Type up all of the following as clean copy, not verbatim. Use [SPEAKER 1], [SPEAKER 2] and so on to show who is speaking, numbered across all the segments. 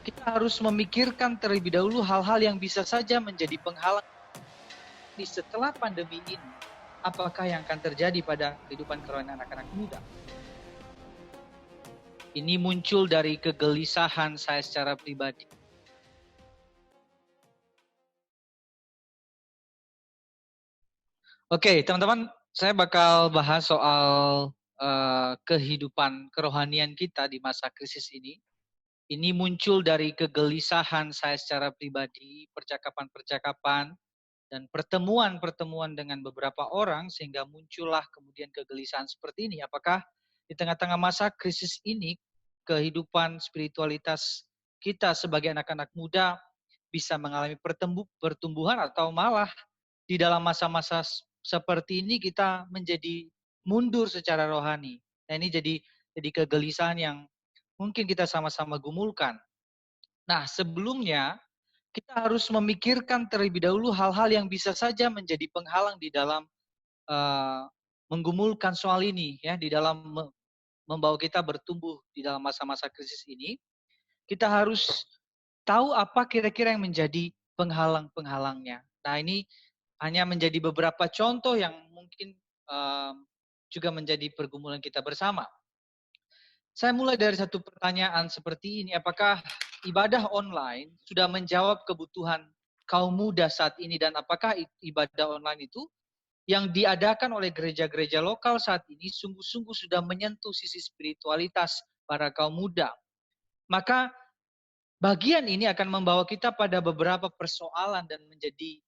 [SPEAKER 1] kita harus memikirkan terlebih dahulu hal-hal yang bisa saja menjadi penghalang setelah pandemi ini. Apakah yang akan terjadi pada kehidupan kerohanian anak-anak muda? Ini muncul dari kegelisahan saya secara pribadi. Oke, teman-teman, saya bakal bahas soal kehidupan kerohanian kita di masa krisis ini. Ini muncul dari kegelisahan saya secara pribadi, percakapan-percakapan, dan pertemuan-pertemuan dengan beberapa orang sehingga muncullah kemudian kegelisahan seperti ini. Apakah di tengah-tengah masa krisis ini kehidupan spiritualitas kita sebagai anak-anak muda bisa mengalami pertumbuhan atau malah di dalam masa-masa seperti ini kita menjadi mundur secara rohani. Nah, ini jadi kegelisahan yang mungkin kita sama-sama gumulkan. Nah, sebelumnya kita harus memikirkan terlebih dahulu hal-hal yang bisa saja menjadi penghalang di dalam menggumulkan soal ini, ya, di dalam membawa kita bertumbuh di dalam masa-masa krisis ini. Kita harus tahu apa kira-kira yang menjadi penghalang-penghalangnya. Nah, ini hanya menjadi beberapa contoh yang mungkin juga menjadi pergumulan kita bersama. Saya mulai dari satu pertanyaan seperti ini, apakah ibadah online sudah menjawab kebutuhan kaum muda saat ini, dan apakah ibadah online itu yang diadakan oleh gereja-gereja lokal saat ini sungguh-sungguh sudah menyentuh sisi spiritualitas para kaum muda? Maka bagian ini akan membawa kita pada beberapa persoalan dan menjadi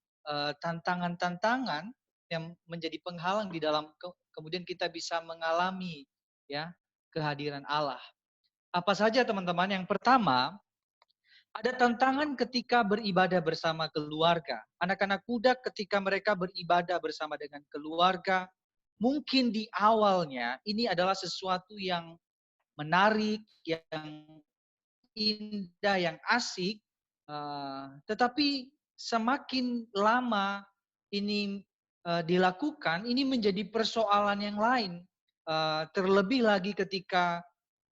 [SPEAKER 1] tantangan-tantangan yang menjadi penghalang di dalam kemudian kita bisa mengalami, ya, kehadiran Allah. Apa saja teman-teman? Yang pertama, ada tantangan ketika beribadah bersama keluarga. Anak-anak muda ketika mereka beribadah bersama dengan keluarga, mungkin di awalnya ini adalah sesuatu yang menarik, yang indah, yang asik, tetapi semakin lama ini dilakukan, ini menjadi persoalan yang lain. Terlebih lagi ketika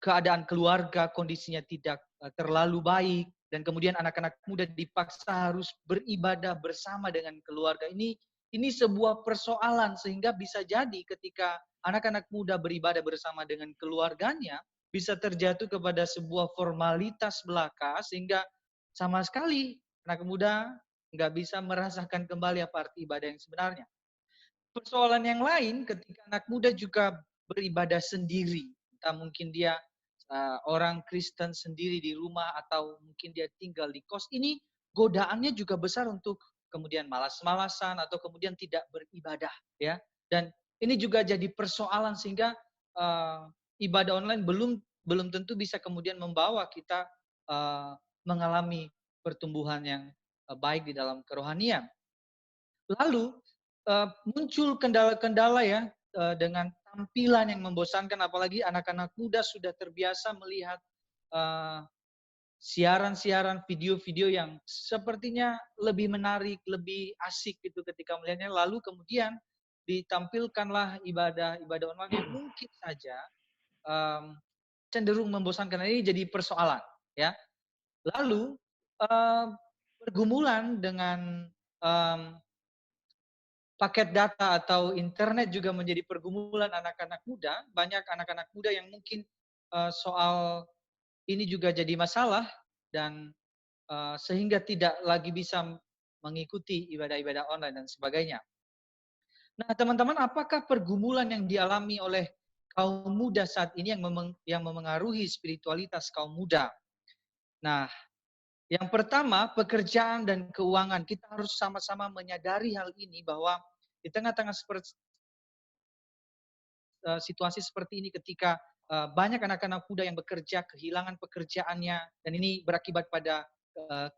[SPEAKER 1] keadaan keluarga kondisinya tidak terlalu baik, dan kemudian anak-anak muda dipaksa harus beribadah bersama dengan keluarga. Ini sebuah persoalan, sehingga bisa jadi ketika anak-anak muda beribadah bersama dengan keluarganya, bisa terjatuh kepada sebuah formalitas belaka, sehingga sama sekali anak muda nggak bisa merasakan kembali apa arti ibadah yang sebenarnya. Persoalan yang lain ketika anak muda juga beribadah sendiri, entah mungkin dia orang Kristen sendiri di rumah atau mungkin dia tinggal di kos, ini godaannya juga besar untuk kemudian malas-malasan atau kemudian tidak beribadah, ya. Dan ini juga jadi persoalan, sehingga ibadah online belum belum tentu bisa kemudian membawa kita mengalami pertumbuhan yang baik di dalam kerohanian. Lalu muncul kendala-kendala, ya, dengan tampilan yang membosankan, apalagi anak-anak muda sudah terbiasa melihat siaran-siaran video-video yang sepertinya lebih menarik, lebih asik gitu ketika melihatnya, lalu kemudian ditampilkanlah ibadah online yang mungkin saja cenderung membosankan. Ini jadi persoalan, ya. Lalu pergumulan dengan paket data atau internet juga menjadi pergumulan anak-anak muda. Banyak anak-anak muda yang mungkin soal ini juga jadi masalah, dan sehingga tidak lagi bisa mengikuti ibadah-ibadah online dan sebagainya. Nah, teman-teman, apakah pergumulan yang dialami oleh kaum muda saat ini yang memengaruhi spiritualitas kaum muda? Nah, yang pertama, pekerjaan dan keuangan. Kita harus sama-sama menyadari hal ini, bahwa di tengah-tengah situasi seperti ini, ketika banyak anak-anak muda yang bekerja kehilangan pekerjaannya, dan ini berakibat pada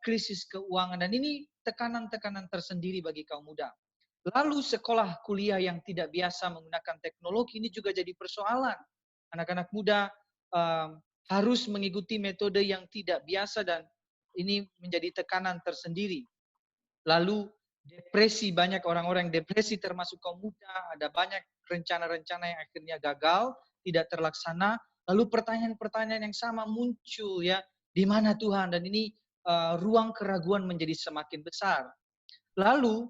[SPEAKER 1] krisis keuangan, dan ini tekanan-tekanan tersendiri bagi kaum muda. Lalu sekolah kuliah yang tidak biasa menggunakan teknologi, ini juga jadi persoalan. Anak-anak muda harus mengikuti metode yang tidak biasa, dan ini menjadi tekanan tersendiri. Lalu depresi, banyak orang-orang yang depresi termasuk kaum muda, ada banyak rencana-rencana yang akhirnya gagal, tidak terlaksana. Lalu pertanyaan-pertanyaan yang sama muncul, ya, Di mana Tuhan? Dan ini ruang keraguan menjadi semakin besar. Lalu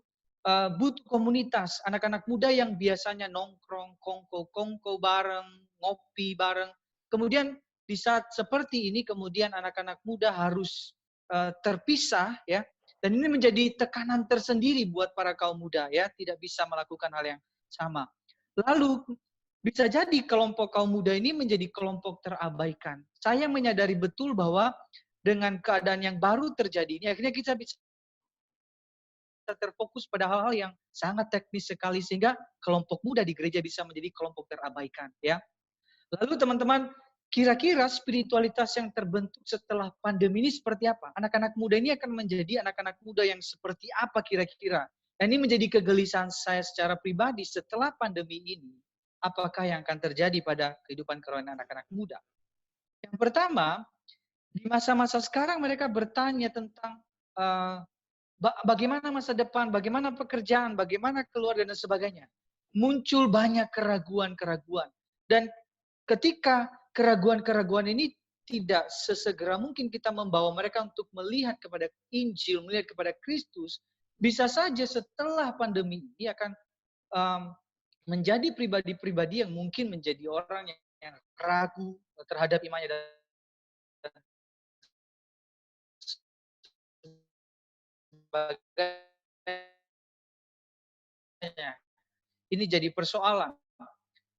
[SPEAKER 1] butuh komunitas, anak-anak muda yang biasanya nongkrong, kongko bareng, ngopi bareng. Kemudian di saat seperti ini, kemudian anak-anak muda harus terpisah, ya. Dan ini menjadi tekanan tersendiri buat para kaum muda, ya, tidak bisa melakukan hal yang sama. Lalu bisa jadi kelompok kaum muda ini menjadi kelompok terabaikan. Saya menyadari betul bahwa dengan keadaan yang baru terjadi ini, akhirnya kita bisa terfokus pada hal-hal yang sangat teknis sekali sehingga kelompok muda di gereja bisa menjadi kelompok terabaikan, ya. Lalu teman-teman, kira-kira spiritualitas yang terbentuk setelah pandemi ini seperti apa? Anak-anak muda ini akan menjadi anak-anak muda yang seperti apa kira-kira? Dan ini menjadi kegelisahan saya secara pribadi setelah pandemi ini. Apakah yang akan terjadi pada kehidupan kerohanian anak-anak muda? Yang pertama, di masa-masa sekarang mereka bertanya tentang bagaimana masa depan, bagaimana pekerjaan, bagaimana keluarga dan sebagainya. Muncul banyak keraguan-keraguan. Dan ketika keraguan-keraguan ini tidak sesegera mungkin kita membawa mereka untuk melihat kepada Injil, melihat kepada Kristus, bisa saja setelah pandemi ini akan menjadi pribadi-pribadi yang mungkin menjadi orang yang ragu terhadap imannya dan sebagainya. Ini jadi persoalan.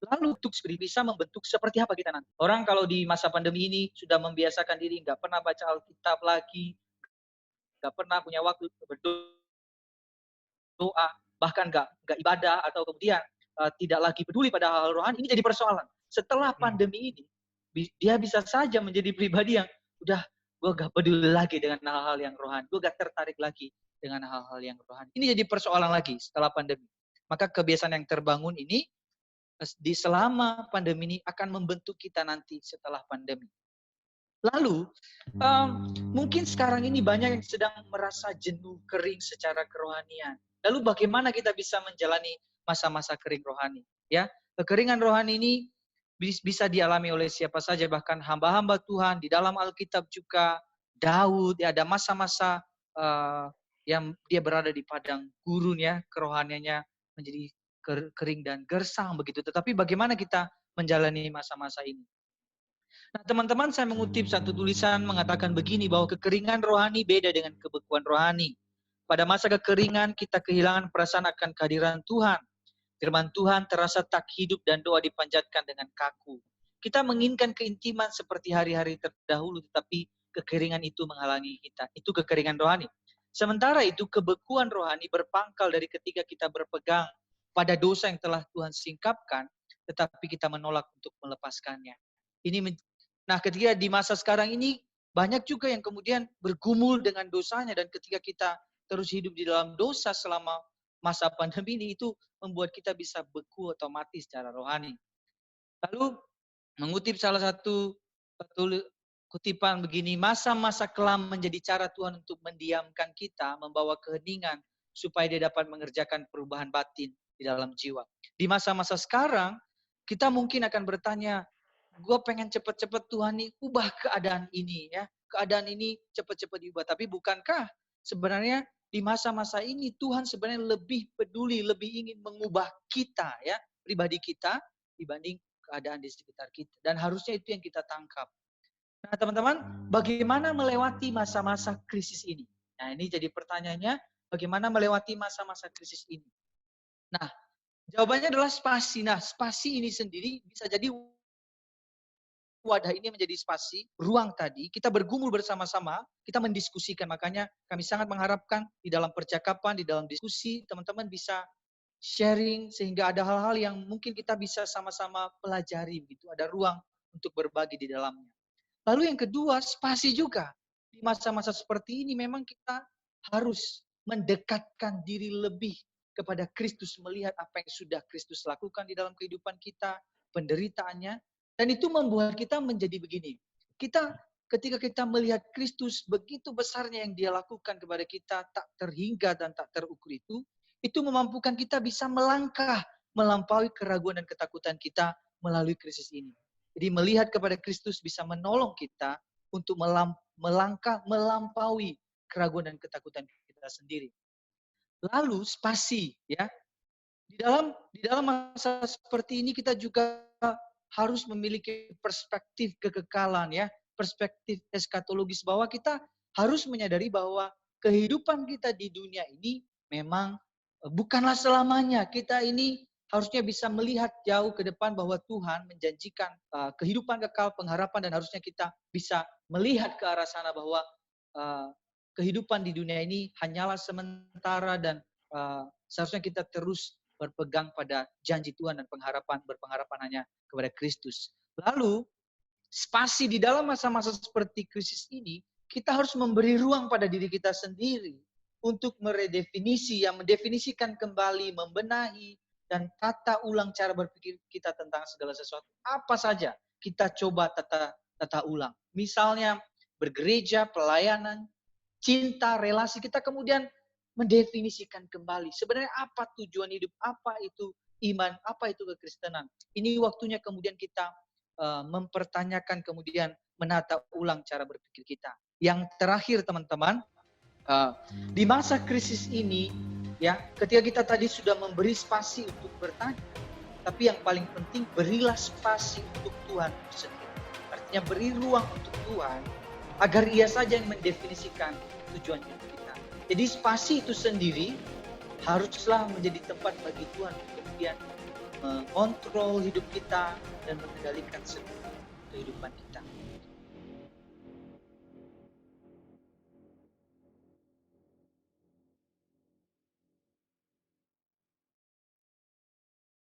[SPEAKER 1] Lalu untuk bisa membentuk seperti apa kita nanti. Orang kalau di masa pandemi ini sudah membiasakan diri, nggak pernah baca Alkitab lagi, nggak pernah punya waktu berdoa, bahkan nggak ibadah, atau kemudian tidak lagi peduli pada hal rohani, ini jadi persoalan. Setelah pandemi ini, dia bisa saja menjadi pribadi yang udah, gue gak peduli lagi dengan hal-hal yang rohani, gue gak tertarik lagi dengan hal-hal yang rohani. Ini jadi persoalan lagi setelah pandemi. Maka kebiasaan yang terbangun ini di selama pandemi ini akan membentuk kita nanti setelah pandemi. Lalu mungkin sekarang ini banyak yang sedang merasa jenuh, kering secara kerohanian. Lalu bagaimana kita bisa menjalani masa-masa kering rohani? Ya, kekeringan rohani ini bisa dialami oleh siapa saja, bahkan hamba-hamba Tuhan di dalam Alkitab juga. Daud, ya, ada masa-masa yang dia berada di padang gurun, ya, kerohaniannya menjadi kering dan gersang begitu. Tetapi bagaimana kita menjalani masa-masa ini? Nah, teman-teman, saya mengutip satu tulisan mengatakan begini, bahwa kekeringan rohani beda dengan kebekuan rohani. Pada masa kekeringan, kita kehilangan perasaan akan kehadiran Tuhan. Firman Tuhan terasa tak hidup dan doa dipanjatkan dengan kaku. Kita menginginkan keintiman seperti hari-hari terdahulu, tetapi kekeringan itu menghalangi kita. Itu kekeringan rohani. Sementara itu, kebekuan rohani berpangkal dari ketika kita berpegang pada dosa yang telah Tuhan singkapkan, tetapi kita menolak untuk melepaskannya. Nah, ketika di masa sekarang ini, banyak juga yang kemudian bergumul dengan dosanya, dan ketika kita terus hidup di dalam dosa selama masa pandemi ini, itu membuat kita bisa beku atau mati secara rohani. Lalu mengutip salah satu kutipan begini, masa-masa kelam menjadi cara Tuhan untuk mendiamkan kita, membawa keheningan, supaya dia dapat mengerjakan perubahan batin di dalam jiwa. Di masa-masa sekarang, kita mungkin akan bertanya, gue pengen cepet-cepet Tuhan nih ubah keadaan ini, ya. Keadaan ini cepet-cepet diubah. Tapi bukankah sebenarnya di masa-masa ini Tuhan sebenarnya lebih peduli, lebih ingin mengubah kita, ya, pribadi kita, dibanding keadaan di sekitar kita. Dan harusnya itu yang kita tangkap. Nah, teman-teman, bagaimana melewati masa-masa krisis ini? Nah, ini jadi pertanyaannya, bagaimana melewati masa-masa krisis ini? Nah, jawabannya adalah spasi. Nah, spasi ini sendiri bisa jadi wadah ini menjadi spasi, ruang tadi, kita bergumul bersama-sama, kita mendiskusikan. Makanya kami sangat mengharapkan di dalam percakapan, di dalam diskusi, teman-teman bisa sharing, sehingga ada hal-hal yang mungkin kita bisa sama-sama pelajari, begitu. Ada ruang untuk berbagi di dalamnya. Lalu yang kedua, spasi juga. Di masa-masa seperti ini memang kita harus mendekatkan diri lebih kepada Kristus, melihat apa yang sudah Kristus lakukan di dalam kehidupan kita, penderitaannya. Dan itu membuat kita menjadi begini. Ketika kita melihat Kristus begitu besarnya yang dia lakukan kepada kita, tak terhingga dan tak terukur itu memampukan kita bisa melangkah, melampaui keraguan dan ketakutan kita melalui krisis ini. Jadi melihat kepada Kristus bisa menolong kita untuk melangkah melampaui keraguan dan ketakutan kita sendiri. Lalu spasi, ya. Di dalam masa seperti ini kita juga harus memiliki perspektif kekekalan, ya, perspektif eskatologis, bahwa kita harus menyadari bahwa kehidupan kita di dunia ini memang bukanlah selamanya. Kita ini harusnya bisa melihat jauh ke depan bahwa Tuhan menjanjikan kehidupan kekal, pengharapan, dan harusnya kita bisa melihat ke arah sana bahwa uh, kehidupan di dunia ini hanyalah sementara, dan seharusnya kita terus berpegang pada janji Tuhan dan berpengharapan hanya kepada Kristus. Lalu, spasi di dalam masa-masa seperti krisis ini, kita harus memberi ruang pada diri kita sendiri untuk mendefinisikan kembali, membenahi, dan tata ulang cara berpikir kita tentang segala sesuatu. Apa saja kita coba tata ulang. Misalnya bergereja, pelayanan, cinta, relasi, kita kemudian mendefinisikan kembali sebenarnya apa tujuan hidup, apa itu iman, apa itu kekristenan. Ini waktunya kemudian kita mempertanyakan, kemudian menata ulang cara berpikir kita. Yang terakhir, teman-teman, di masa krisis ini, ya, ketika kita tadi sudah memberi spasi untuk bertanya, tapi yang paling penting, berilah spasi untuk Tuhan sendiri. Artinya beri ruang untuk Tuhan agar Ia saja yang mendefinisikan tujuan hidup kita. Jadi spasi itu sendiri haruslah menjadi tempat bagi Tuhan untuk kemudian mengontrol hidup kita dan mengendalikan seluruh kehidupan kita.